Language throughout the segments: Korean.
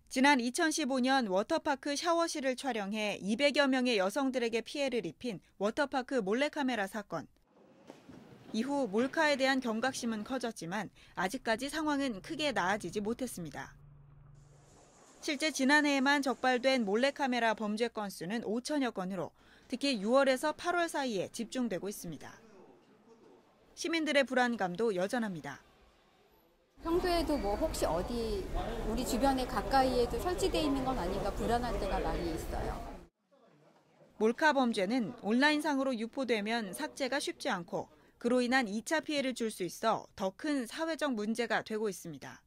지난 2015년 워터파크 샤워실을 촬영해 200여 명의 여성들에게 피해를 입힌 워터파크 몰래카메라 사건. 이후 몰카에 대한 경각심은 커졌지만 아직까지 상황은 크게 나아지지 못했습니다. 실제 지난해에만 적발된 몰래카메라 범죄 건수는 5천여 건으로 특히 6월에서 8월 사이에 집중되고 있습니다. 시민들의 불안감도 여전합니다. 평소에도 혹시 어디 우리 주변에 가까이에도 설치되어 있는 건 아닌가 불안할 때가 많이 있어요. 몰카 범죄는 온라인상으로 유포되면 삭제가 쉽지 않고 그로 인한 2차 피해를 줄 수 있어 더 큰 사회적 문제가 되고 있습니다.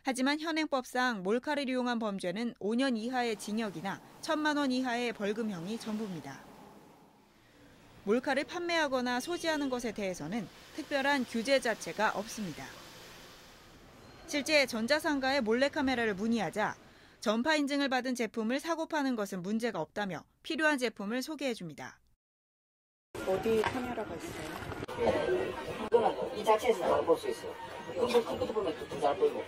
하지만 현행법상 몰카를 이용한 범죄는 5년 이하의 징역이나 1,000만 원 이하의 벌금형이 전부입니다. 몰카를 판매하거나 소지하는 것에 대해서는 특별한 규제 자체가 없습니다. 실제 전자상가에 몰래카메라를 문의하자 전파 인증을 받은 제품을 사고 파는 것은 문제가 없다며 필요한 제품을 소개해줍니다. 어디 카메라가 있어요? 이거는 이 자체에서 잘 볼 수 있어요. 컴퓨터 보면 더 잘 보이고.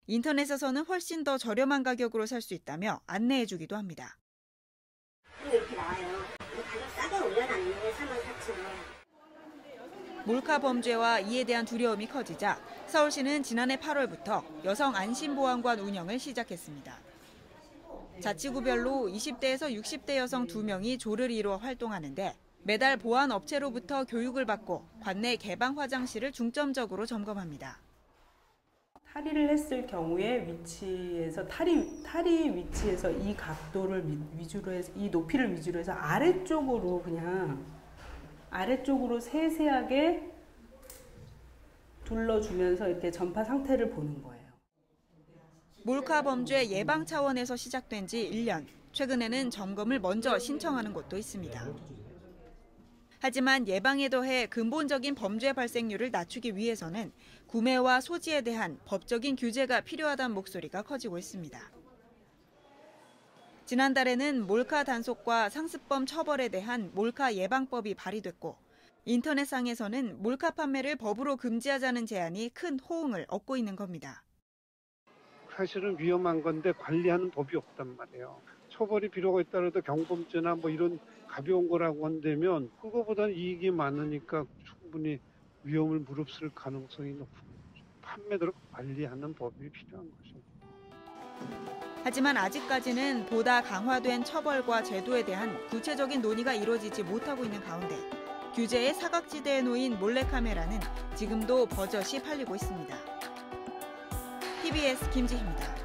인터넷에서는 훨씬 더 저렴한 가격으로 살 수 있다며 안내해주기도 합니다. 이렇게 나와요. 가격 싸게 올려놨는데 34,000원. 몰카 범죄와 이에 대한 두려움이 커지자 서울시는 지난해 8월부터 여성 안심보안관 운영을 시작했습니다. 자치구별로 20대에서 60대 여성 2명이 조를 이루어 활동하는데 매달 보안 업체로부터 교육을 받고 관내 개방 화장실을 중점적으로 점검합니다. 탈의를 했을 경우에 위치에서 탈의 위치에서 이 각도를 위주로 해서 이 높이를 위주로 해서 아래쪽으로 세세하게 둘러주면서 이렇게 전파 상태를 보는 거예요. 몰카 범죄 예방 차원에서 시작된 지 1년, 최근에는 점검을 먼저 신청하는 곳도 있습니다. 하지만 예방에 더해 근본적인 범죄 발생률을 낮추기 위해서는 구매와 소지에 대한 법적인 규제가 필요하다는 목소리가 커지고 있습니다. 지난달에는 몰카 단속과 상습범 처벌에 대한 몰카 예방법이 발의됐고 인터넷상에서는 몰카 판매를 법으로 금지하자는 제안이 큰 호응을 얻고 있는 겁니다. 사실은 위험한 건데 관리하는 법이 없단 말이에요. 처벌이 필요가 있다라도 경범죄나 이런 가벼운 거라고 한다면 그거보다는 이익이 많으니까 충분히 위험을 무릅쓸 가능성이 높고 판매도를 관리하는 법이 필요한 거죠. 하지만 아직까지는 보다 강화된 처벌과 제도에 대한 구체적인 논의가 이루어지지 못하고 있는 가운데 규제의 사각지대에 놓인 몰래카메라는 지금도 버젓이 팔리고 있습니다. TBS 김지희입니다.